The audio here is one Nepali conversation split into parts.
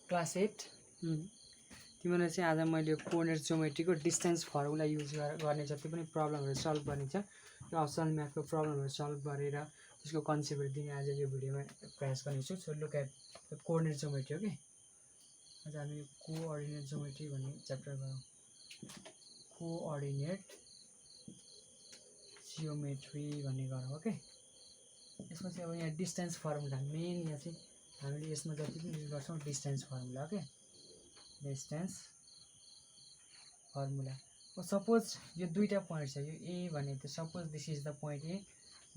क्लास 8 तिमीलाई चाहिँ आज मैले कोअर्डिनेट ज्योमेट्रीको डिस्टेन्स फर्मुला युज गर्ने जति पनि प्रब्लमहरू सल्भ गर्ने छ यो अप्सनल म्याथको प्रब्लमहरू सल्भ गरेर त्यसको कन्सेप्टहरू दिने आज यो भिडियोमा प्रयास गर्नेछु। So look at the coordinate geometry. Okay, आज हामी कोअर्डिनेट ज्योमेट्री भन्ने च्याप्टर गरौँ। कोअर्डिनेट जियोमेट्री भन्ने गरौँ। ओके, यसमा चाहिँ अब यहाँ डिस्टेन्स फर्मुला मेन यहाँ चाहिँ हामीले यसमा जति पनि युज गर्छौँ distance formula. Okay, distance formula. Suppose यो दुईटा पोइन्ट छ, यो ए भने त suppose this is the point A,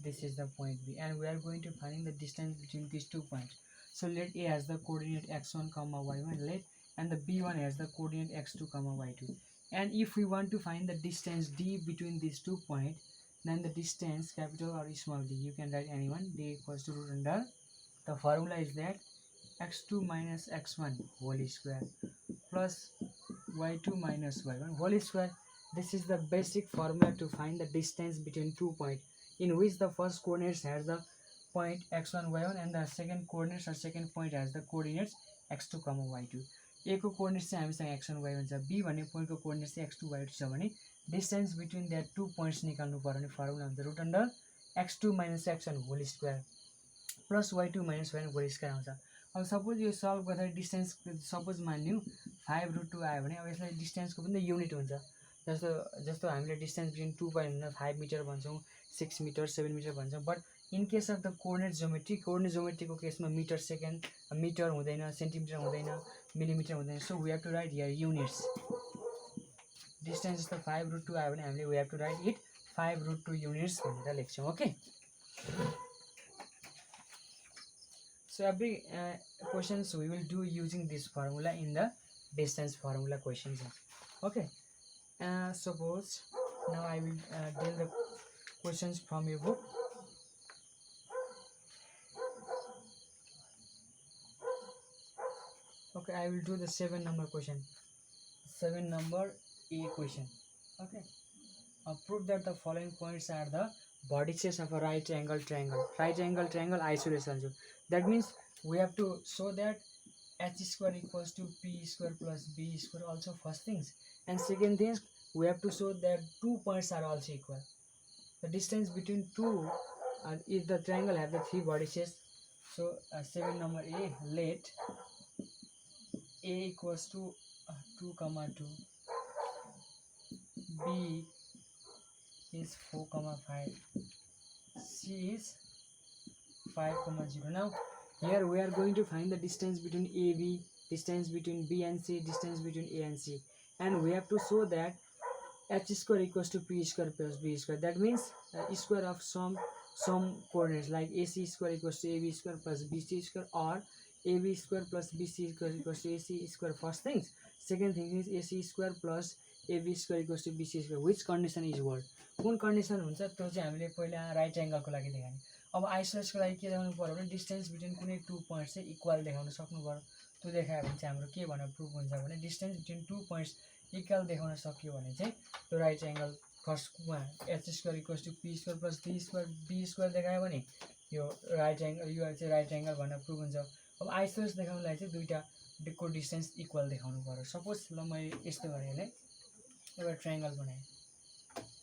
this is the point B, and we are going to find the distance between this two points. So let A has the coordinate x1, y1, and the B1 has the coordinate x2, y2. And if we want to find the distance d between these 2 points, then the distance capital or small d, you can write anyone, d equals to root under. The formula is that x2 minus x1 whole square plus y2 minus y1 whole square. This is the basic formula to find the distance between 2 points, in which the first coordinates has the point x1 y1 and the second coordinates or second point has the coordinates x2, y2. A को कोअर्डिनेट्स चाहिँ हामीसँग x1 y1 छ, b भन्ने पोइन्टको कोअर्डिनेट्स चाहिँ x2 y2 छ भने distance between that two points निकाल्नु पर्यो भने फर्मुला हुन्छ root under x2 minus x1 whole square plus y2 minus y1 whole square आउँछ। अब सपोज यो सल्भ गर्दाखेरि डिस्टेन्स सपोज मान्यौँ 5√2 आयो भने अब यसलाई डिस्टेन्सको पनि युनिट हुन्छ। जस्तो हामीले डिस्टेन्स बिट्विन 2 पोइन्ट भन्दा 5 मिटर भन्छौँ, 6 मिटर, 7 मिटर भन्छौँ। But in case of the coordinate ज्योमेट्रीको केसमा मिटर सेकेन्ड, मिटर हुँदैन, सेन्टिमिटर हुँदैन, मिलिमिटर हुँदैन। So we have to write here units. Distance जस्तो 5√2 आयो भने हामीले we have to write it 5√2 units भनेर लेख्छौँ। Okay, so every questions we will do using this formula in the distance formula questions. Okay, suppose now I will deal the questions from your book. Okay, I will do the 7 number question. 7 number A question. Okay, prove that the following points are the vertices of a right angle triangle. Right angle triangle isolation. That means we have to show that h square equals to p square plus b square, also first things. And second things, we have to show that 2 points are also equal. The distance between two, if the triangle have the 3 vertices. So 7 number A, let A equals to 2, 2, B is 4, 5, C is 5, 0. Now here we are going to find the distance between AB, distance between B and C, distance between A and C, and we have to show that h square equals to p square plus b square. That means square of some coordinates like AC square equals to AB square plus BC square, or AB square plus BC square equals to AC square. First things. Second thing is AC square plus AB square equals to BC square. Which condition is world? कुन कन्डिसन हुन्छ त्यो चाहिँ हामीले पहिला राइट एङ्गलको लागि देखाउने। अब आइसोलेसको लागि के देखाउनु पर्यो भने डिस्टेन्स बिट्विन कुनै 2 पोइन्ट्स चाहिँ इक्वल देखाउन सक्नु पर्यो। त्यो देखायो भने चाहिँ हाम्रो के भनेर प्रुफ हुन्छ भने डिस्टेन्स बिट्विन 2 पोइन्ट्स इक्वल देखाउन सक्यो भने चाहिँ त्यो राइट एङ्गल फर्स्टमा H square equals to P square plus B square देखायो भने यो राइट एङ्गल, यो चाहिँ राइट एङ्गल भनेर प्रुफ हुन्छ। अब आइसोलेस देखाउनलाई चाहिँ दुईटाको डिस्टेन्स इक्वल देखाउनु पर्यो। सपोज ल मैले यस्तो गरेँ भने एउटा ट्राइङ्गल बनाएँ,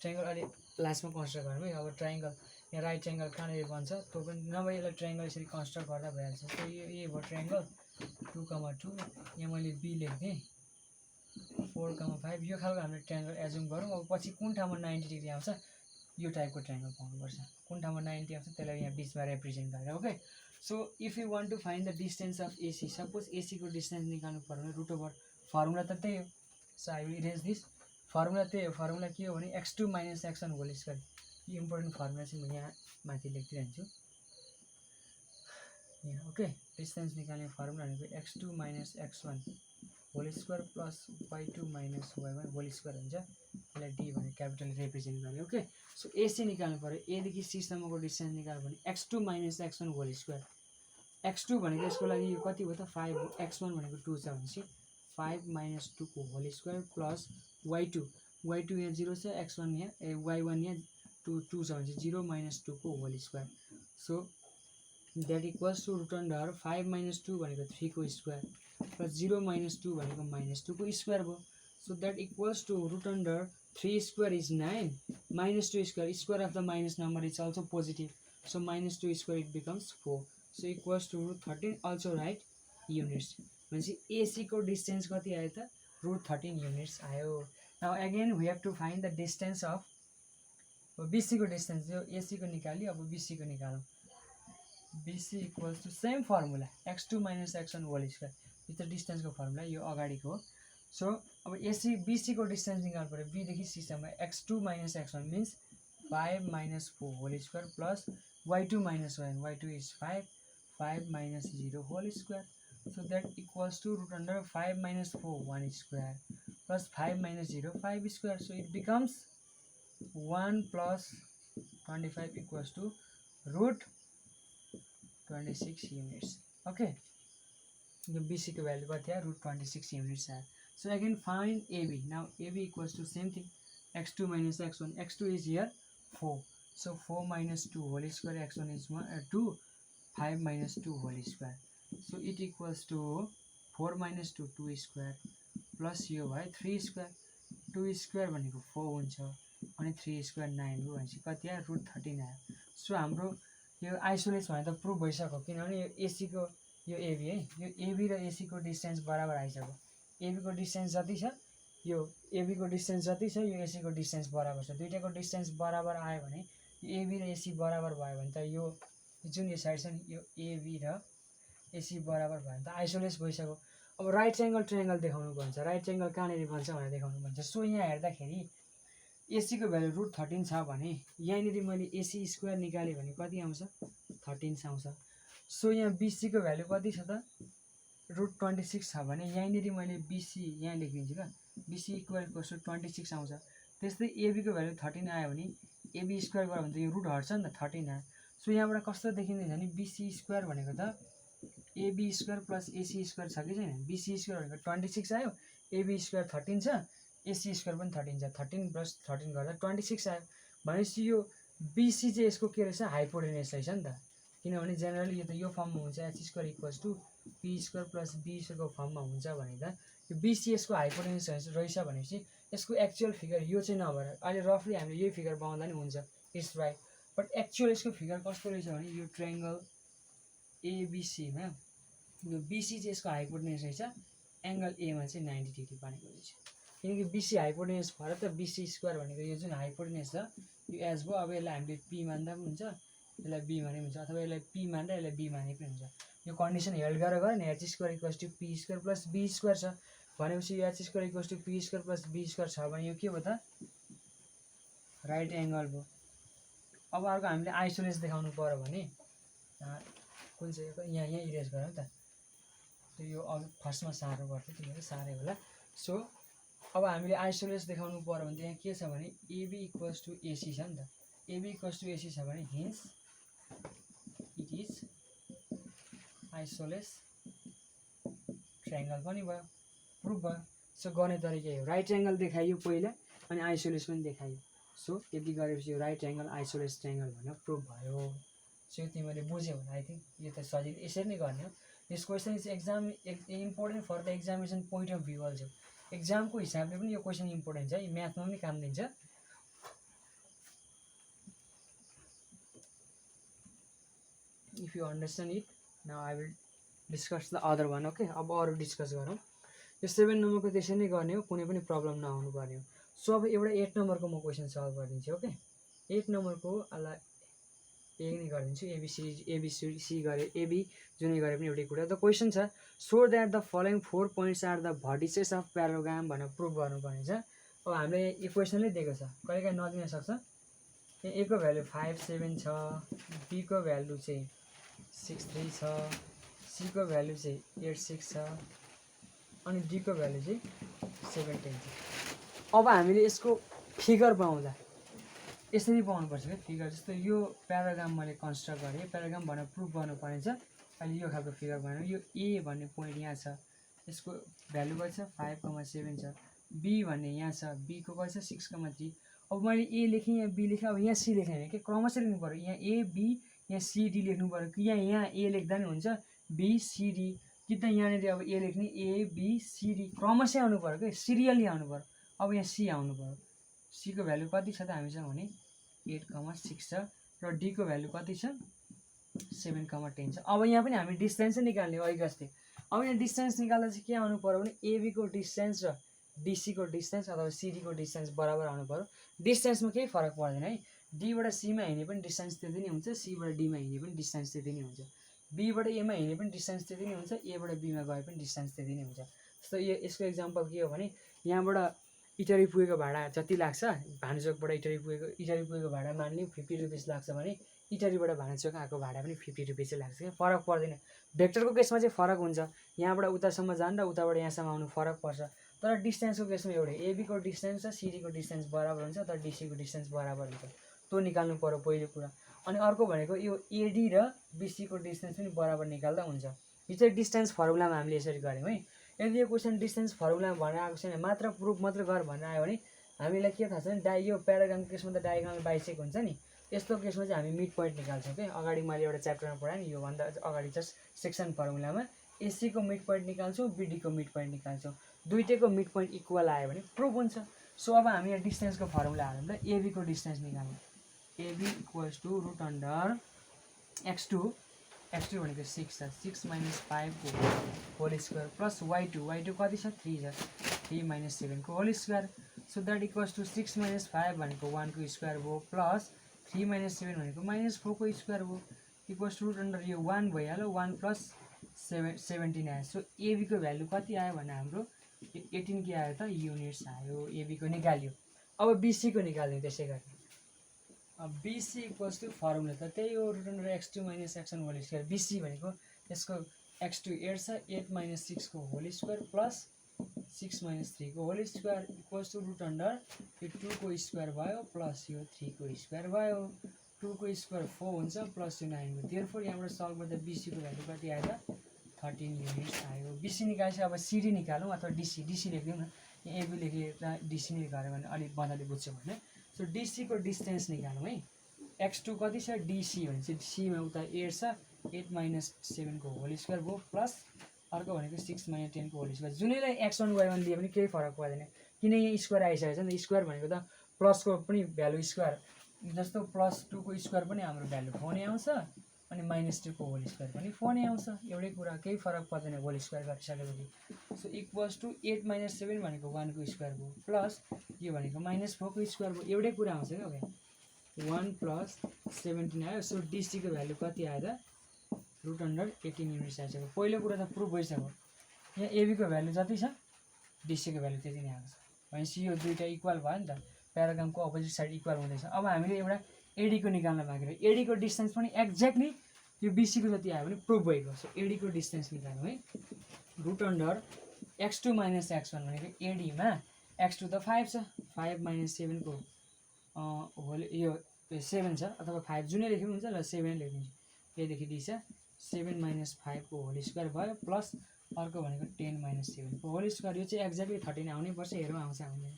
ट्राइङ्गल अलिक लास्टमा कन्स्ट्रक्ट गरौँ है। अब ट्राइङ्गल यहाँ राइट एङ्गल कहाँनिर बन्छ त्यो पनि नभए यसलाई ट्राइङ्गल यसरी कन्स्ट्रक्ट गर्दा भइहाल्छ। सो यो भयो ट्राइङ्गल 2, 2, यहाँ मैले बी लेखिदिएँ 4, 5, यो खालको हामीले ट्राइङ्गल एजुम गरौँ। अब पछि कुन ठाउँमा 90 डिग्री आउँछ यो टाइपको ट्राइङ्गल पाउनुपर्छ। कुन ठाउँमा 90 आउँछ त्यसलाई यहाँ बिचमा रिप्रेजेन्ट गरेर। Okay, so if you want to find the distance of AC, suppose एसीको डिस्टेन्स निकाल्नु पर्यो भने रुट ओभर फर्मुला त त्यही हो। So I will erase this formula. त्यही हो, फर्मुला के हो भने x2 minus x1 whole square. यो इम्पोर्टेन्ट फर्मुला चाहिँ म यहाँ माथि लेखिदिइरहन्छु यहाँ। ओके, डिस्टेन्स निकाल्ने फर्मुला भनेको x2 minus x1 whole square plus y2 minus y1 whole square हुन्छ। यसलाई डी भनेर क्यापिटल रिप्रेजेन्ट गर्ने। ओके, सो एसी निकाल्नु पऱ्यो, एदेखि सीसम्मको डिस्टेन्स निकाल्नु भने x2 minus x1 whole square. x2 भनेको यसको लागि यो कति भयो त 5 हो, x1 भनेको 2 छ भनेपछि 5 minus 2 को होल स्क्वायर प्लस y2 यहाँ 0 छ, x1 यहाँ y1 यहाँ 2 छ भनेपछि 0 minus 2 को whole square. So that equals to root under 5 - 2 भनेको 3 को स्क्वायर प्लस 0 - 2 भनेको -2 को स्क्वायर भयो. So that equals to root under 3 square is 9 -2 square of the minus number is also positive. So -2 square it becomes 4. So equals to root 13 also right units. भनेपछि एसीको डिस्टेन्स कति आयो त रुट 13 युनिट्स आयो. Now again we have to find the distance of BC को डिस्टेन्स जो एसी को निकाल्यो. अब बीसी को निकालौँ. BC equals to same formula x2 - x1 whole square. यो त डिस्टेन्सको फर्मुला यो अगाडिको हो. सो अब एसी बीसी को डिस्टेन्स निकाल्नु पऱ्यो. बीदेखि सीसम्म x2 - x1 means 5 - 4 whole square plus y2 - 1 y2 is 5 5 - 0 whole square. So that equals to root under 5 - 4 1 square plus 5 - 0 5 square. So it becomes 1 plus 25 equals to root 26 units. Okay. The BC को value कति आयो root 26 units आयो. So again find AB. Now AB equals to same thing x2 - x1. x2 is here 4. So 4 - 2 whole square. x1 is 2. 5 - 2 whole square. So it equals to 4 - 2 2 square plus यो भयो 3 square. 2 square भनेको 4 हुन्छ अनि 3 स्क्वायर 9 हो. भनेपछि कति आयो रुट 13 आयो. सो हाम्रो यो आइसोलेस भने त प्रुभ भइसक्यो किनभने यो एसीको यो एबी है यो एबी र एसीको डिस्टेन्स बराबर आइसक्यो. एबीको डिस्टेन्स जति छ यो एबीको डिस्टेन्स जति छ यो एसीको डिस्टेन्स बराबर छ. दुईटाको डिस्टेन्स बराबर आयो भने यो एबी र एसी बराबर भयो भने त यो जुन यो साइड छ नि यो एबी र एसी बराबर भयो भने त आइसोलेस भइसक्यो. अब राइट एङ्गल ट्रायङ्गल देखाउनु भन्छ. राइट एङ्गल कहाँनिर बन्छ भनेर देखाउनु भन्छ. सो यहाँ हेर्दाखेरि एसीको भ्यालु रुट 13 छ भने यहाँनिर मैले एसी स्क्वायर निकालेँ भने कति आउँछ 13 आउँछ. सो यहाँ बीसीको भ्यालु कति छ त रुट 26 छ भने यहाँनिर मैले बीसी यहाँ लेखिदिन्छु ल. बीसी इक्वल टु 26 आउँछ. त्यस्तै एबीको भ्यालु 13 आयो भने एबी स्क्वायर गऱ्यो भने त यो रुट हट्छ नि त 13 आयो. सो यहाँबाट कस्तो देखिँदैछ भने बीसी स्क्वायर भनेको त AB square plus AC square छ कि छैन. बीसी स्क्वायर भनेको 26 आयो. एबी स्क्वायर 13 छ. एसी स्क्वायर पनि 13 छ. 13 प्लस 13 गर्दा 26 आयो. भनेपछि यो बीसी चाहिँ यसको के रहेछ हाइपोटेन्युस रहेछ नि त. किनभने जेनरली यो त यो फर्ममा हुन्छ h square equals to P square plus b स्क्वायरको फर्ममा हुन्छ भने त यो बीसी यसको हाइपोटेन्युस रहेछ भनेपछि यसको एक्चुअल फिगर यो चाहिँ नभएर अहिले रफली हामीले यही फिगर पाउँदा नि हुन्छ. It's right. बट एक्चुअल यसको फिगर कस्तो रहेछ भने यो ट्रायङ्गल एबिसीमा यो बीसी चाहिँ यसको हाइपोटेन्युस रहेछ. एङ्गल एमा चाहिँ 90 डिग्री बनेको रहेछ. किनकि बीसी हाइपोटेन्युस भएर त बीसी स्क्वायर भनेको यो जुन हाइपोटेन्युस छ यो एच भयो. अब यसलाई हामीले पी मान्दा पनि हुन्छ यसलाई बी माने पनि हुन्छ अथवा यसलाई पी मान्दा यसलाई बी माने पनि हुन्छ. यो कन्डिसन हेल्ड गरेर गयो नि H square equals to P square plus B square छ भनेपछि यो H square equals to P square plus B square छ भने यो के भयो त राइट एङ्गल भयो. अब अर्को हामीले आइसोलेस देखाउनु पर्यो भने कुन चाहिँ यहाँ इरेज गरौँ त. यो फर्स्टमा साह्रो पर्थ्यो तिमीहरू साह्रै होला. सो अब हामीले आइसोलेस देखाउनु पर्यो भने यहाँ के छ भने एबी इक्वल्स टु एसी छ नि त. एबी इक्वल्स टु एसी छ भने hence it is isosceles triangle पनि भयो प्रुफ भयो. सो गर्ने तरिका यो राइट एङ्गल देखाइयो पहिला अनि आइसोलेस पनि देखाइयो. सो यति गरेपछि यो राइट एङ्गल आइसोलेस ट्रायङ्गल भनेर प्रुफ भयो. सो यो तिमीले बुझ्यौ होला आई थिङ्क. यो त सजिलो यसरी नै गर्ने हो. This question is exam important for the examination point of view also. एक्जामको हिसाबले पनि यो क्वेसन इम्पोर्टेन्ट छ. म्याथमा पनि काम दिन्छ. If you understand it now I will discuss the other one. Okay. अब अरू डिस्कस गरौँ. यो 7 नम्बरको त्यसरी नै गर्ने हो. कुनै पनि प्रब्लम नआउनु पर्ने हो. सो अब एउटा 8 नम्बरको म क्वेसन सल्भ गरिदिन्छु. ओके. 8 नम्बरको अलग ए नै गरिदिन्छु. एबिसी गरे एबी जुनै गरे पनि एउटै कुरा. द क्वेसन छ so that the following 4 points are the vertices of parallelogram भनेर प्रुभ गर्नुपर्ने छ. अब हामीले इक्वेसनले दिएको छ कहिलेकाहीँ नदिन सक्छ. यहाँ ए को भ्यालु 5 7 छ. बी को भ्यालु चाहिँ 6 3 छ. सी को भ्यालु चाहिँ 8 6 छ अनि डी को भ्यालु चाहिँ 7 10 छ. अब हामीले यसको फिगर पाउँदा यसरी पाउनुपर्छ क्या फिगर. जस्तो यो प्याराग्राम मैले कन्स्ट्रक्ट गरेँ. प्याराग्राम भनेर प्रुभ गर्नुपर्ने छ. अहिले यो खालको फिगर बनाएर यो ए भन्ने पोइन्ट यहाँ छ यसको भ्यालु कति छ 5,7 छ. बी भन्ने यहाँ छ बी को कति छ 6,3. अब मैले ए लेखेँ यहाँ बी लेखेँ अब यहाँ सी लेखेँ भने के क्रमशः लेख्नु पऱ्यो. यहाँ ए बी यहाँ सिडी लेख्नु पर्यो कि यहाँ ए लेख्दा नि हुन्छ बिसिडी कि त यहाँनिर अब ए लेख्ने एबिसिडी क्रमशः आउनु पर्यो कि सिरियली आउनु पर्यो। अब यहाँ सी आउनु पर्यो। सीको भ्यालु कति छ त हामीसँग भने 8,6 छ र डीको भ्यालु कति छ 7,10 छ। अब यहाँ पनि हामी डिस्टेन्स निकाल्ने अघि जस्तै। अब यहाँ डिस्टेन्स निकाल्दा चाहिँ के आउनु पर्यो भने एबीको डिस्टेन्स र डीसीको डिस्टेन्स अथवा सीडीको डिस्टेन्स बराबर आउनु पर्यो। डिस्टेन्समा केही फरक पर्दैन है। डीबाट सीमा हिँड्ने पनि डिस्टेन्स त्यति नै हुन्छ, सीबाट डीमा हिँड्ने पनि डिस्टेन्स त्यति नै हुन्छ, बीबाट एमा हिँड्ने पनि डिस्टेन्स त्यति नै हुन्छ, एबाट बीमा गए पनि डिस्टेन्स त्यति नै हुन्छ। जस्तो यसको इक्जाम्पल के हो भने यहाँबाट इटरी पुगेको भाडा जति लाग्छ, भानुचोकबाट इटरी पुगेको भाडा मान्ने 50 रुपिस लाग्छ भने इटरीबाट भानुचोक आएको भाडा पनि 50 रुपिस लाग्छ। क्या फरक पर्दैन। भेक्टरको केसमा चाहिँ फरक हुन्छ, यहाँबाट उतासम्म जानु र उताबाट यहाँसम्म आउनु फरक पर्छ। तर डिस्टेन्सको केसमा एउटै, एबीको डिस्टेन्स र सिडीको डिस्टेन्स बराबर हुन्छ तर डीसीको डिस्टेन्स बराबर हुन्छ। त्यो निकाल्नु पर्यो पहिलो कुरा। अनि अर्को भनेको यो एडी र बीसीको डिस्टेन्स पनि बराबर निकाल्दा हुन्छ। यो चाहिँ डिस्टेन्स फर्मुलामा हामीले यसरी गऱ्यौँ है। यदि यो क्वेसन डिस्टेन्स फर्मुलामा भनेर आएको छैन, मात्र प्रुफ मात्र गर भनेर आयो भने हामीलाई के थाहा छ भने यो प्याराग्रामको केसमा त डायगोनल बाइसेक हुन्छ नि, यस्तो केसमा चाहिँ हामी मिड पोइन्ट निकाल्छौँ। क्या अगाडि मैले एउटा च्याप्टरमा पढाएँ नि, योभन्दा अगाडि जस्ट सेक्सन फर्मुलामा एसीको मिड पोइन्ट निकाल्छौँ, बीडीको मिड पोइन्ट निकाल्छौँ। दुईटैको मिड पोइन्ट इक्वल आयो भने प्रुफ हुन्छ। सो अब हामी यहाँ डिस्टेन्सको फर्मुला हालौँ ल। एबीको डिस्टेन्स निकाल्नु, AB equals to root under x2 भनेको 6 छ, 6 - 5 को होल स्क्वायर प्लस y2 कति छ 3 छ, 3 - 7 को whole square. So that equals to 6 - 5 भनेको 1 को स्क्वायर भयो प्लस 3 - 7 भनेको -4 को स्क्वायर भयो इक्वल्स टु रुट अन्डर यो 1 भइहाल्यो, 1 + 17 आयो। सो एबीको भ्यालु कति आयो भने हाम्रो 18 के आयो त युनिट्स आयो। एबीको निकाल्यो। अब बीसीको निकाल्ने त्यसै गरी। बीसी इक्वल्स टु फर्मुला त त्यही हो root under x2 - x1 whole square. BC भनेको यसको x2 8 छ, 8 - 6 को होल स्क्वायर प्लस 6 - 3 को whole square equals to root under यो 2 को स्क्वायर भयो प्लस यो 3 को स्क्वायर भयो। 2 को स्क्वायर 4 हुन्छ प्लस यो 9 हो। देयरफोर यहाँबाट सल्भ गर्दा बीसीको भ्यालु कति आयो त 13 युनिट्स आयो। बीसी निकालेपछि अब सिडी निकालौँ अथवा डीसी लेखिदिउँ न। यहाँ एबी लेखेर डीसी निकाल्यो भने अलिक मजाले बुझ्छ भने। सो डीसीको डिस्टेन्स निकालौँ है। x2 कति छ डीसी भनेपछि सीमा उता 8 छ, 8 - 7 को होल स्क्वायर भयो प्लस अर्को भनेको 6 - 10 को होल स्क्वायर। जुनैलाई x1 y1 लिए पनि केही फरक पर्दैन, किन यहाँ स्क्वायर आइसकेको छ नि। स्क्वायर भनेको त प्लसको पनि भ्यालु स्क्वायर, जस्तो +2 को स्क्वायर पनि हाम्रो भ्यालु 4 नै आउँछ अनि -2 को होल स्क्वायर पनि 4 नै आउँछ। एउटै कुरा, केही फरक पर्दैन होल स्क्वायर गरिसकेपछि। सो इक्वल्स टु 8 - 7 भनेको 1 को स्क्वायर भयो प्लस यो भनेको -4 को स्क्वायर भयो। एउटै कुरा आउँछ क्या ओके। 1 + 17 आयो। सो डीसीको भ्यालु कति आयो त रुट अन्डर 18 युनिट्स आइसक्यो। पहिलो कुरा त प्रुफ भइसक्यो। यहाँ एबीको भ्यालु जति छ डीसीको भ्यालु त्यति नै आएको छ भनेपछि यो दुईटा इक्वल भयो नि त। प्याराग्रामको अपोजिट साइड इक्वल हुँदैछ। अब हामीले एउटा एडीको निकाल्न बाँकी रह्यो। एडीको डिस्टेन्स पनि एक्ज्याक्टली यो बीसीको जति आयो भने प्रुफ भएको। सो एडीको डिस्टेन्स निकाल्नु है। रुट अन्डर x2 - x1 भनेको एडीमा x2 त 5 छ, 5 - 7 को होल यो 7 छ अथवा 5 जुनै लेख्नु हुन्छ ल 7 लेखिदिन्छु। एदेखि डी छ 7 - 5 को होल स्क्वायर भयो प्लस अर्को भनेको 10 - 7 को होल स्क्वायर। यो चाहिँ एक्ज्याक्टली 13 आउनै पर्छ। हेरौँ आउँछ आउँदैन।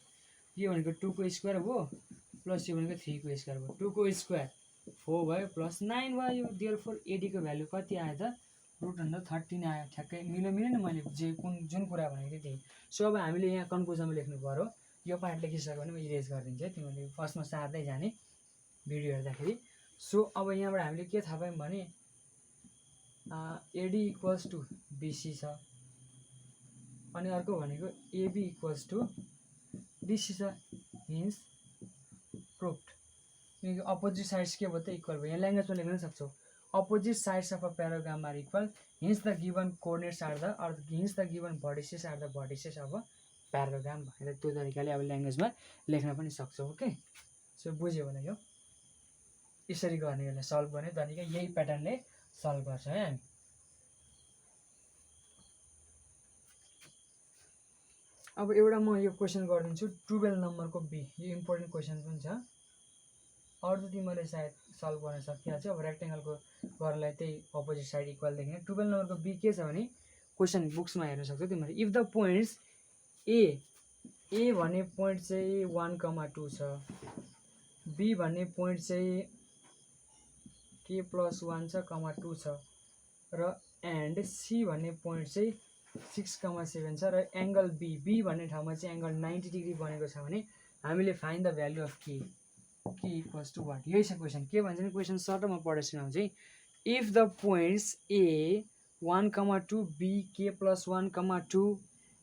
यो भनेको 2 को स्क्वायर हो प्लस यो भनेको 3 को स्क्वायर भयो। 2 को स्क्वायर 4 भयो प्लस 9 भयो। देयरफोर एडीको भ्यालु कति आयो त रुट अन्डर 13 आयो। ठ्याक्कै मिल्यो न मैले जुन कुरा भनेको थिएँ त्यही। सो अब हामीले यहाँ कन्क्लुजनमा लेख्नु पर्यो। यो पार्ट लेखिसक्यो भने म इरेज गरिदिन्छु है, तिमीले फर्स्टमा सार्दै जाने भिडियो हेर्दाखेरि। सो अब यहाँबाट हामीले के थाहा पायौँ भने एडी इक्वल्स टु बीसी छ अनि अर्को भनेको एबी इक्वल्स टु डीसी छ। Hence proved. किनकि अपोजिट साइड्स के भयो त इक्वल भयो। यहाँ ल्याङ्ग्वेजमा लेख्न सक्छौँ opposite sides of a parallelogram are equal hence the given coordinates are the uh hence the given vertices are the vertices of a parallelogram भनेर त्यो तरिकाले अब ल्याङ्ग्वेजमा लेख्न पनि सक्छौँ। ओके। सो बुझ्यो होला यो यसरी गर्ने यसलाई सल्भ गर्ने तरिका यही प्याटर्नले सल्भ गर्छ है हामी। अब एउटा म यो क्वेसन गरिदिन्छु 12 नम्बरको बी। यो इम्पोर्टेन्ट क्वेसन पनि छ। अरू त तिमीले सायद सल्भ गर्न सकिहाल्छ। अब रेक्टेङ्गलको गर्नलाई त्यही अपोजिट साइड इक्वल देख्ने। 12 नम्बरको बी के छ भने क्वेसन बुक्समा हेर्न सक्छौ तिमीले। इफ द पोइन्ट्स ए भन्ने पोइन्ट चाहिँ 1, 2 छ, बी भन्ने पोइन्ट चाहिँ k + 1 छ कमा 2 छ र एन्ड सी भन्ने पोइन्ट चाहिँ 6,7 छ र एंगल बी भन्ने ठाउँमा चाहिँ एंगल 90 डिग्री बनेको छ भने हामीले फाइन्ड द भ्यालु अफ के इक्वल्स टु वाट। यही छ क्वेसन। के भन्छ नि क्वेसन सर्टमा पढेर सुनाउँछु है। If the points A 1,2 B k + 1,2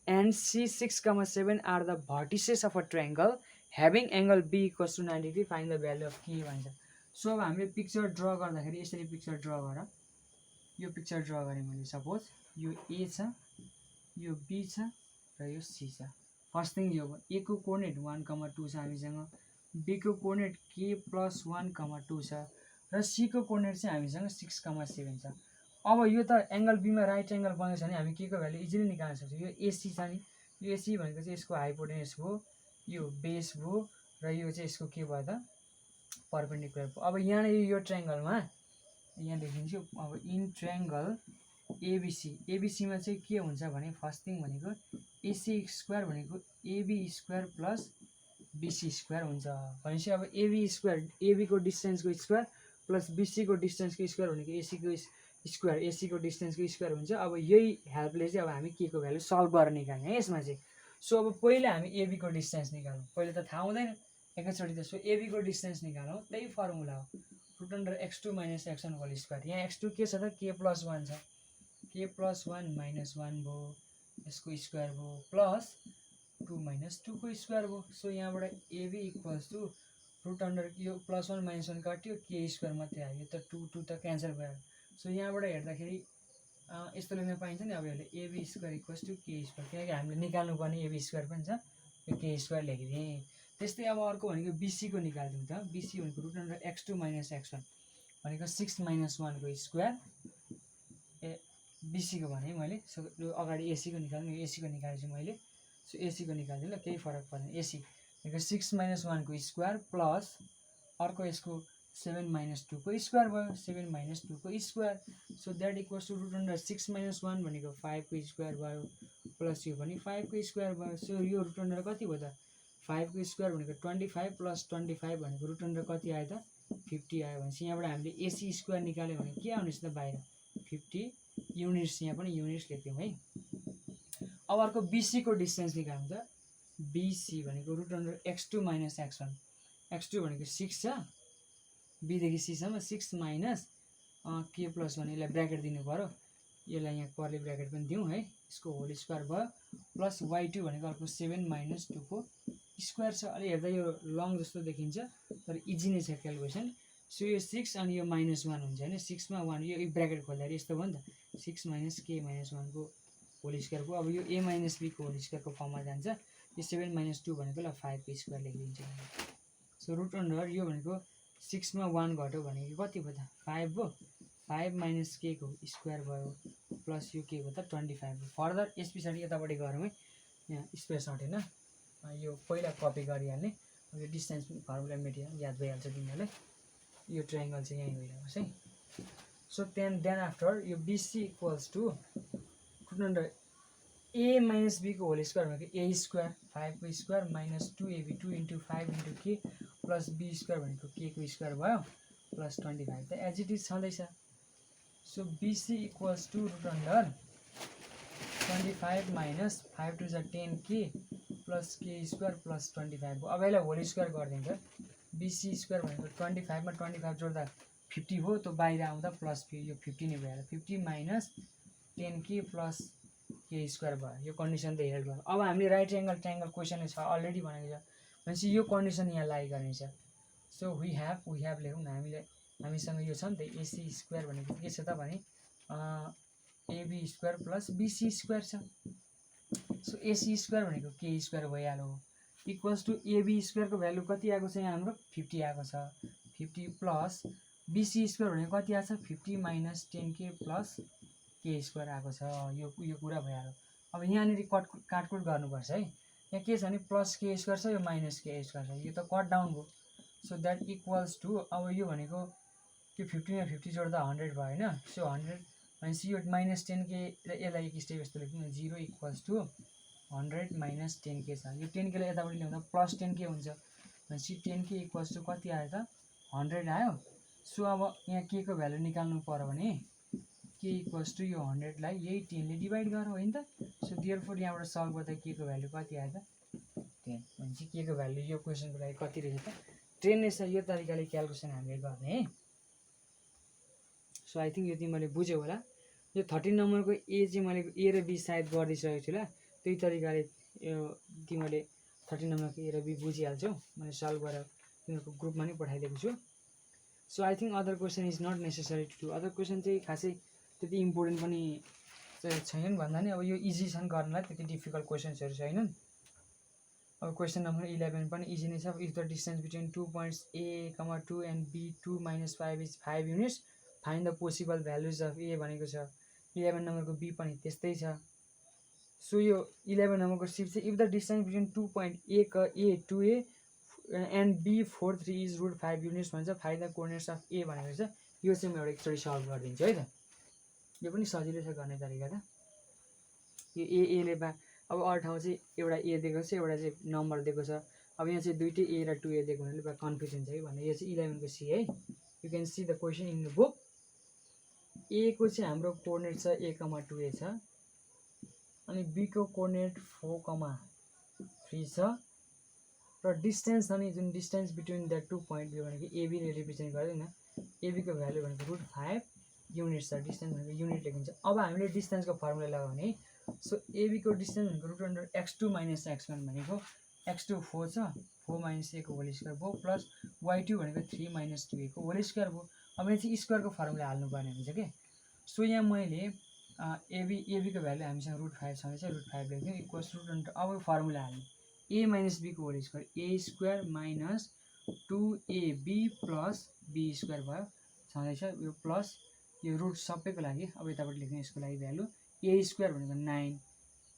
and C 6,7 are the vertices of a triangle having angle B equals to 90 degree, find the value of K भन्छ। सो अब हामीले पिक्चर ड्र गर्दाखेरि यसरी पिक्चर ड्र गर। यो पिक्चर ड्र गरेँ मैले। सपोज यो A छ, यो B छ र यो C छ। फर्स्ट थिङ यो A को कोअर्डिनेट 1,2 छ हामीसँग, B को कोअर्डिनेट k + 1,2 छ र C को कोअर्डिनेट चाहिँ हामीसँग 6,7 छ। अब यो त एंगल बी में राइट एंगल बनेको छ भने हामी के को भ्यालु इजिली निकाल्न सक्छौँ। यो एसी छ नि, यो एसी भनेको चाहिँ यसको हाइपोटेन्युस भयो, यो बेस भयो र यो चाहिँ यसको के भयो त परपेन्डिकुलर भयो। अब यहाँ यो ट्रायंगलमा यहाँ देखिन्छु। अब इन ट्रायंगल एबीसी मा चाहिँ के हुन्छ भने फर्स्ट थिङ भनेको एसी स्क्वायर भनेको AB square plus BC square हुन्छ। भनेपछि अब एबी को डिस्टेन्स को स्क्वायर प्लस बीसी को डिस्टेन्स को स्क्वायर भनेको एसी को डिस्टेन्स को स्क्वायर हुन्छ। अब यही हेल्पले चाहिँ अब हामी के को भ्यालु सल्भ गरेर निकाल्ने है यसमा चाहिँ। सो अब पहिला हामी एबी को डिस्टेन्स निकालौँ। पहिला त थाहा हुँदैन एकैचोटि त। सो एबी को डिस्टेन्स निकालौँ। त्यही फर्मुला हो √x2 - x1 होल स्क्वायर। यहाँ x2 के छ त k + 1 छ, k + 1 - 1 भयो, यसको स्क्वायर भयो प्लस 2 - 2 को स्क्वायर भयो। सो यहाँबाट एबी इक्वल्स टु यो +1 - 1 काट्यो, k स्क्वायर मात्रै आयो। यो त 2 त क्यान्सल भयो। सो यहाँबाट हेर्दाखेरि यस्तो लेख्न पाइन्छ नि। अब यसले एबी स्क्वायर इक्वल्स टु के स्क्वायर, किनकि हामीले निकाल्नुपर्ने एबी स्क्वायर पनि छ, यो के स्क्वायर लेखिदिएँ। त्यस्तै अब अर्को भनेको बीसी को निकाल्दिउँ त। बीसी भनेको √x2 - x1 भनेको 6 - 1 को स्क्वायर। बीसी को भने मैले। सो यो अगाडि एसी को निकाल्नु, यो एसी को निकालेछु मैले। सो एसी को निकाल्दिउँ ल, केही फरक पर्दैन। एसी भनेको 6 - 1 को स्क्वायर प्लस अर्को यसको 7 - 2 को स्क्वायर भयो, 7 - 2 को square. So that equals to √6 - 1 भनेको 5 को स्क्वायर भयो प्लस यो पनि 5 को स्क्वायर भयो। सो यो √, कति भयो त 5 को स्क्वायर भनेको 25 प्लस 25 भनेको √, कति आयो त 50 आयो। भनेपछि यहाँबाट हामीले एसी स्क्वायर निकाल्यो भने के आउनेछ त बाहिर 50 युनिट्स। यहाँ पनि युनिट्स लेख्यौँ है। अब अर्को बीसी को डिस्टेन्स निकाल्नु त। बीसी भनेको √x2 - x1। x2 भनेको 6 छ, बी देखि सी सम्म 6 माइनस के प्लस 1, यसलाई ब्र्याकेट दिनु पर्यो। यसलाई यहाँ कर्ली ब्र्याकेट पनि दिउँ है। यसको होल स्क्वायर भयो प्लस y2 भनेको अर्को 7 - 2 को स्क्वायर छ। अलि हेर्दा यो लङ जस्तो देखिन्छ तर इजी नै छ क्यालकुलेसन। सो यो 6 अनि यो -1 हुन्छ हैन। 6 मा 1, यो ब्र्याकेट खोल्दाखेरि यस्तो भयो नि त 6 - k - 1 को होल स्क्वायर को। अब यो a - b को होल स्क्वायर को फर्ममा जान्छ। यो 7 - 2 भनेको ल 5 को स्क्वायर लेखिदिन्छ। सो √, यो भनेको 6 मा 1 घट्यो भनेको कति भयो त 5 भयो। 5 - k को स्क्वायर भयो प्लस यो के भयो त 25 भयो। फर्दर यस पछाडि यतापट्टि गरौँ है। यहाँ स्पेस हटेन, यो पहिला कपी गरिहाल्ने। यो डिस्टेन्स फर्मुला मेटेरियल याद भइहाल्छ तिमीहरूलाई। यो ट्रायंगल चाहिँ यही भइरहेको है। सो देन आफ्टर यो BC equals to a - b को होल स्क्वायर भनेको a स्क्वायर 5 को square minus 2ab 2 × 5 × k plus b square भनेको k को स्क्वायर भयो प्लस 25 त एज इट इज छँदैछ। So BC equals to √25 minus 5 × 2 = 10k plus k square plus 25 भयो। अब यसलाई होल स्क्वायर गरिदिन्छ। बीसी स्क्वायर भनेको 25 मा 25 जोड्दा 50 हो, त्यो बाहिर आउँदा प्लस यो 50 नै भइहाल्यो। 50 माइनस 10k प्लस के स्क्वायर भयो। यो कन्डिसन त हेल्प गर्यो। अब हामीले राइट एंगल ट्रायंगल क्वेसन छ अलरेडी भनेको छ भनेपछि यो कन्डिसन यहाँ लागि गर्नेछ। सो वी हैव लेखौँ न हामीले। हामीसँग यो छ नि त एसी स्क्वायर भनेको के छ त भने AB square plus BC square छ। सो एसी स्क्वायर भनेको के स्क्वायर भइहाल्यो इक्वल्स टु एबी स्क्वायर को भ्यालु कति आएको छ यहाँ हाम्रो 50 आएको छ। 50 प्लस बीसी स्क्वायर भनेको कति आएको छ 50 माइनस 10k प्लस के स्क्वायर आएको छ। यो कुरा भइहाल्यो। अब यहाँनिर काटकुट गर्नुपर्छ है। यहाँ के छ भने प्लस के स्क्वायर छ, यो माइनस के स्क्वायर छ, यो त कट डाउन भयो। सो द्याट इक्वल्स टु अब यो भनेको त्यो 50 मा 50 जोड्दा 100 भयो हैन। सो 100 भनेपछि यो माइनस 10k र यसलाई एक स्टेप यस्तो लेख्नु 0 इक्वल्स टु 100 माइनस 10k छ। यो 10k लाई यतापट्टि ल्याउँदा प्लस 10k हुन्छ भनेपछि 10k इक्वल्स टु कति आयो त 100 आयो। सो अब यहाँ के को भ्यालु निकाल्नु पर्यो भने के इक्वल्स टु यो 100 लाई यही 10 ले डिभाइड गर हो नि त। सो देयरफोर यहाँबाट सल्भ गर्दा के को भ्यालु कति आयो त 10 भनेपछि के को भ्यालु यो क्वेशनको लागि कति रहेछ त 10 रहेछ। यो तरिकाले क्याल्कुलेसन हामीले गर्ने है। सो आई थिंक यो तिमीले बुझ्यौ होला। यो 13 नम्बरको ए चाहिँ मैले ए र बी सायद गरिदिइसकेको छु ल। त्यही तरिकाले यो तिमीले 13 नम्बरको ए र बी बुझिहाल्छौ। मैले सल्भ गरेर तिमीहरूको ग्रुपमा नै पठाइदिएको छु। So I think other question is not necessary to do. Other question चाहिँ खासै त्यति इम्पोर्टेन्ट पनि छैनन् भन्दा नि अब यो इजी छन् गर्नलाई, त्यति डिफिकल्ट क्वेसन्सहरू छैनन्। अब क्वेसन नम्बर 11 पनि इजी नै छ। If the distance between 2 points A, 2 and B 2 - 5 is 5 units find the possible values of A भनेको छ। 11 नम्बरको बी पनि त्यस्तै छ। सो यो 11 नम्बरको सी चाहिँ if the distance between 2 point A 2A and B 4 3 is √5 units भन्छ find the coordinates of A भनेको छ। यो चाहिँ म एउटा एकचोटि सल्भ गरिदिन्छु है त। यो पनि सजिलै छ गर्ने तरिका त। यो एले बा अब अरू ठाउँ चाहिँ एउटा ए दिएको छ, एउटा चाहिँ नम्बर दिएको छ। अब यहाँ चाहिँ दुईटै ए र 2A दिएको हुनाले बा कन्फ्युजन छ है भन्ने। यो चाहिँ 11 को सी है। You can see the question in the book. A को चाहिँ हाम्रो कोअर्डिनेट छ A, 2A छ अनि B को कोअर्डिनेट 4, 3 छ र डिस्टेन्स अनि जुन डिस्टेन्स बिट्विन द 2 पोइन्ट यो भनेको AB ले रिप्रेजेन्ट गर्दैन। AB को भ्यालु भनेको √5 युनिट्स छ। डिस्टेन्स भनेको युनिट लेखिन्छ। अब हामीले डिस्टेन्सको फर्मुला लगाउने। सो AB को डिस्टेन्स भनेको √x2 - x1 भनेको x2 4 छ 4 - A को होल स्क्वायर भयो प्लस y2 भनेको 3 - 2A को होल स्क्वायर भयो। अब यहाँ चाहिँ स्क्वायरको फर्मुला हाल्नुपर्ने हुन्छ के। सो यहाँ मैले AB को भ्यालु हामीसँग √5 छँदैछ, √5 लेख्दिउँ इक्वल्स √। अब फर्मुला हाल्ने A - B को whole square A square minus 2AB plus B square भयो छँदैछ। यो प्लस यो रुट सबैको लागि अब यताबाट लेख्ने यसको लागि भ्यालु A स्क्वायर भनेको 9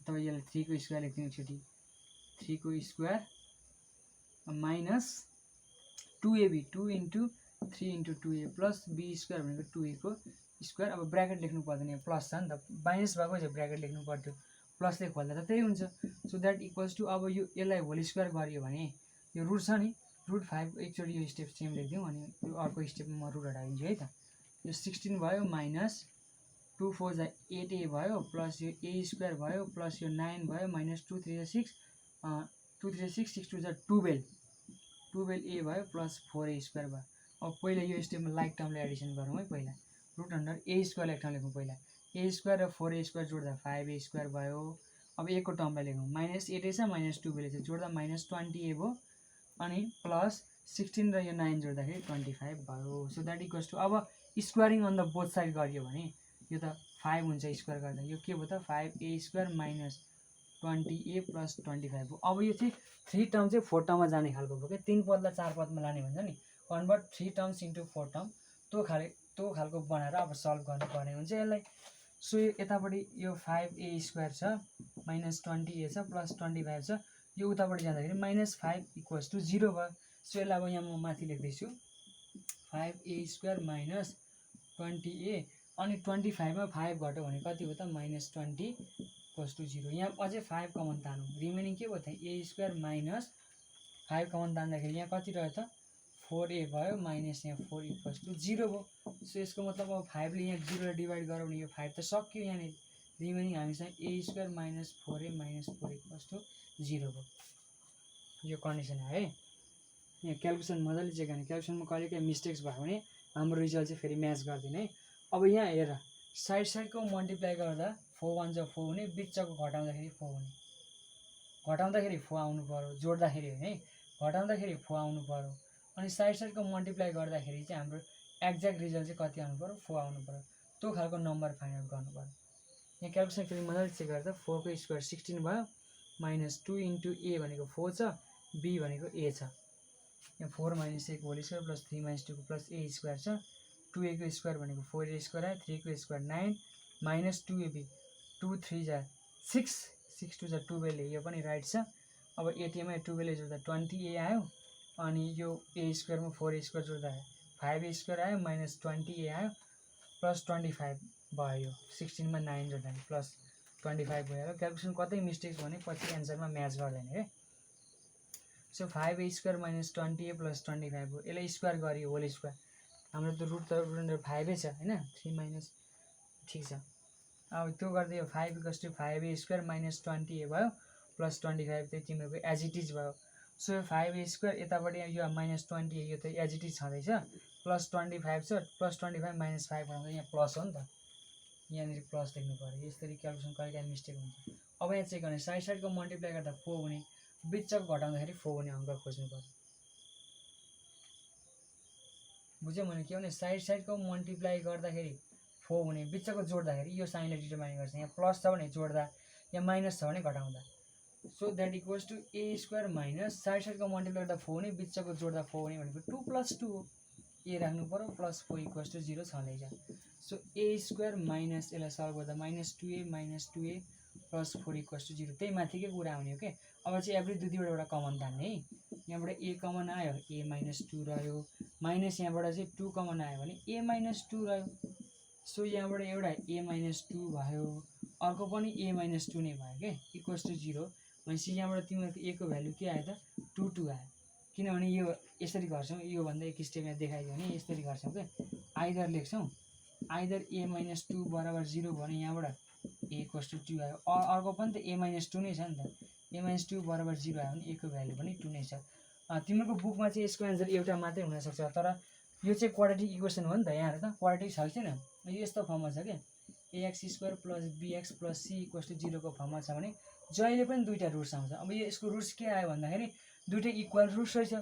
अथवा यसलाई 3 को स्क्वायर लेख्दिउँ एकचोटि 3 को square minus 2AB 2 × 3 × 2A plus B square भनेको 2A को स्क्वायर। अब ब्र्याकेट लेख्नु पर्दैन, यहाँ प्लस छ नि त, माइनस भएको चाहिँ ब्र्याकेट लेख्नु पर्थ्यो। प्लसले खोल्दा त त्यही हुन्छ। सो द्याट इक्वल्स टु अब यो यसलाई होल स्क्वायर गरियो भने यो रुट छ नि √5 एकचोटि यो स्टेप सेम लेखिदिउँ अनि यो अर्को स्टेपमा म रुट हटाइदिन्छु है त। यो 16 भयो माइनस 2 4 जा 8A भयो प्लस यो A स्क्वायर भयो प्लस यो 9 भयो माइनस 2 3 जा 6 2 3 जा 6 6 2 जा 12A भयो प्लस 4A स्क्वायर भयो। अब पहिला यो स्टेपमा लाइक टर्मले एडिसन गरौँ है। पहिला √A स्क्वायर एक ठाउँ लेखौँ। पहिला A स्क्वायर र 4A स्क्वायर जोड्दा 5A स्क्वायर भयो। अब A को टर्मलाई लेखौँ माइनस 8A छ माइनस 2B छ जोड्दा माइनस 20A भयो अनि प्लस 16 र यो 9 जोड्दाखेरि 25 भयो। सो द्याट इक्वल्स टु अब squaring on the both side गरियो भने यो त 5 हुन्छ स्क्वायर गर्दा। यो के भयो त 5A square minus 20A plus 25 भयो। अब यो चाहिँ 3 टर्म चाहिँ 4 टर्ममा जाने खालको भयो क्या। 3 पदलाई 4 पदमा लाने भन्छ नि, कन्भर्ट 3 टर्म्स इन्टु 4 टर्म त्यो खालको बनाएर अब सल्भ गर्नुपर्ने हुन्छ यसलाई। सो यतापट्टि यो 5A स्क्वायर छ माइनस 20A छ प्लस 25 छ, यो उतापट्टि जाँदाखेरि माइनस 5 इक्वल्स टु 0 भयो। सो यसलाई अब यहाँ म माथि लेख्दैछु 5A स्क्वायर माइनस 20A अनि 25 मा 5 घट्यो भने कति हो त माइनस 20 इक्वल्स टु 0। यहाँ अझै 5 कमन तानौँ, रिमेनिङ के भयो त A स्क्वायर माइनस 5 कमन तान्दाखेरि यहाँ कति रह्यो त 4A भयो माइनस यहाँ 4 इक्वल्स टु 0 भयो। सो यसको मतलब अब 5 ले यहाँ 0 डिभाइड गरौँ भने यो 5 त सक्यो यहाँनिर। रिमेनिङ हामीसँग A square minus 4A minus 4 equals to 0 भयो। यो कन्डिसन है। यहाँ क्याल्कुलेसन मजाले चेक गर्ने। क्याल्कुलेसनमा कहिले काहीँ मिस्टेक्स भयो भने हाम्रो रिजल्ट चाहिँ फेरि म्याच गर्दैन है। अब यहाँ हेर साइडको मल्टिप्लाई गर्दा 4 1 जा 4 हुने, बिचको घटाउँदाखेरि 4 हुने। घटाउँदाखेरि 4 आउनु पर्यो, जोड्दाखेरि होइन है, घटाउँदाखेरि 4 आउनु पर्यो अनि साइडको मल्टिप्लाई गर्दाखेरि चाहिँ हाम्रो एक्ज्याक्ट रिजल्ट चाहिँ कति आउनु पर्यो 4 आउनु पर्यो। त्यो खालको नम्बर फाइन्ड आउट गर्नु पर्यो। यहाँ क्याल्कुलेसन फेरि मजाले चेक गर्दा 4 को स्क्वायर 16 भयो माइनस 2 × A भनेको 4 छ, B भनेको A छ। यहाँ 4 - A को होल स्क्वायर प्लस 3 - 2 को प्लस A स्क्वायर छ। 2A को स्क्वायर भनेको 4A स्क्वायर आयो, 3 को स्क्वायर 9 माइनस 2AB 2 3 जा 6 6 2 जा 12A यो पनि राइट छ। अब एटीएममा 12A जोड्दा 20A आयो अनि यो A स्क्वायरमा 4A square जोड्दा 5A square आयो माइनस 20A आयो प्लस 25 भयो। यो 16 मा 9 जोड्दा प्लस 25 भयो। क्याल्कुलेसन कतै मिस्टेक्स भने पछि एन्सरमा म्याच गर्दैन है। So 5A square minus 20A plus 25 भयो। यसलाई स्क्वायर गरियो होल स्क्वायर हाम्रो त रुट त 5 छ हैन 3 माइनस ठीक छ। अब त्यो गर्दै यो 5 equals to 5a square minus 20a भयो प्लस 25 चाहिँ तिमीहरूको एज इट इज भयो। सो यो 5a स्क्वायर यतापट्टि यो माइनस 20a यो त एज इट इज छँदैछ प्लस 25 छ प्लस 25 माइनस 5 बनाउँदा यहाँ प्लस हो नि त, यहाँनिर प्लस लेख्नु पऱ्यो। यसरी क्यालकुलेसन कहिलेकाहीँ मिस्टेक हुन्छ। अब यहाँ चेक गर्ने साइड साइडको मल्टिप्लाई गर्दा 4 हुने बिचको घटाउँदाखेरि 4 हुने अङ्क खोज्नु पर्यो। बुझ्यौ मैले के भने साइड साइडको मल्टिप्लाई गर्दाखेरि 4 हुने बिचको जोड्दाखेरि यो साइनले डिटरमाइन गर्छ। यहाँ प्लस छ भने जोड्दा यहाँ माइनस छ भने घटाउँदा। So that equals to A square minus side साइडको मल्टिप्लाई गर्दा 4 हुने बिचको जोड्दा 4 हुने भनेको 2 + 2 हो। ए राख्नु पऱ्यो प्लस 4 इक्वल्स टु 0 छँदैछ। सो ए स्क्वायर माइनस यसलाई सल्भ गर्दा minus 2a plus 4 equals to 0 त्यही माथिकै कुरा आउने हो क्या। अब चाहिँ एभ्री दुईवटा एउटा कमन तान्ने है। यहाँबाट ए कमन आयो ए माइनस 2 रह्यो माइनस यहाँबाट चाहिँ 2 कमन आयो भने ए माइनस 2 रह्यो। सो यहाँबाट एउटा ए माइनस 2 भयो अर्को पनि ए माइनस 2 नै भयो क्या इक्वल्स टु 0 भनेपछि यहाँबाट तिमीहरूको ए को भ्यालु के आयो त 2 आयो। किनभने यो यसरी गर्छौँ योभन्दा एक स्टेप यहाँ देखाइदियो भने यसरी गर्छौँ क्या आइदर लेख्छौँ आइदर ए माइनस 2 बराबर 0 भने यहाँबाट ए इक्वल्स टु 2 आयो। अर्को पनि त ए माइनस 2 नै छ नि त ए माइनस 2 बराबर 0 आयो भने ए को भ्यालु पनि 2 नै छ। तिमीहरूको बुकमा चाहिँ यसको एन्सर एउटा मात्रै हुनसक्छ तर यो चाहिँ क्वाड्रेटिक इक्वेसन हो नि त यहाँ त क्वाड्रेटिक छ कि छैन यो यस्तो फर्ममा छ क्या ax square plus bx plus c equals to 0 को फर्ममा छ भने जहिले पनि दुईवटा रुट्स आउँछ। अब यसको रुट्स के आयो भन्दाखेरि दुईटै इक्वल रुट्स रहेछ।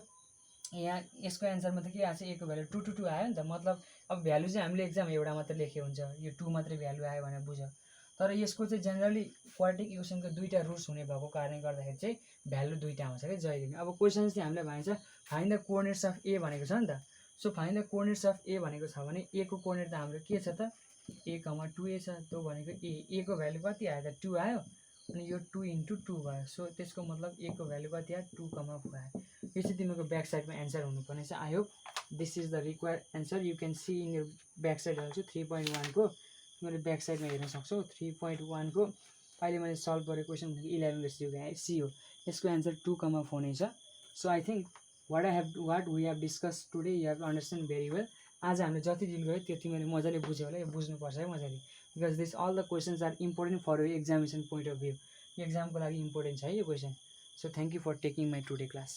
यहाँ यसको एन्सरमा त के आएको छ ए को भ्यालु 2 2 2 आयो नि त मतलब अब भ्यालु चाहिँ हामीले एक्जाम एउटा मात्रै लेखे हुन्छ यो 2 मात्रै भ्यालु आयो भनेर बुझ। तर यसको चाहिँ जेनरली क्वाड्रेटिक इक्वेसनको दुईवटा रुट्स हुने भएको कारणले गर्दाखेरि चाहिँ भ्यालु दुईवटा आउँछ क्या जहिले पनि। अब क्वेसन चाहिँ हामीलाई भनेको छ find the coordinates of A भनेको छ नि त। So find the coordinates of A भनेको छ भने ए को कोअर्डिनेट त हाम्रो के छ त a, 2a छ त्यो भनेको ए को भ्यालु कति आयो त 2 आयो अनि यो 2 × 2 भयो। सो त्यसको मतलब ए को भ्यालु कति आयो 2, 4 आयो। यो चाहिँ तिमीको ब्याक साइडमा एन्सर हुनुपर्ने छ। I hope this is the required answer you can see in your back side हाल्छु 3.1 को तिमीले ब्याक साइडमा हेर्न सक्छौ। 3.1 को अहिले मैले सल्भ गरेको क्वेसन भनेको 11 सी हो यसको एन्सर 2, 4 नै छ। So I think what we have discuss today you have understand very well. आज हामीले जति डिल गऱ्यो त्यो तिमीले मजाले बुझ्यो होला यो बुझ्नुपर्छ है मजाले because this all the questions are important for your examination point of view. एक्जामको लागि इम्पोर्टेन्ट छ है यो question. So thank you for taking my today class.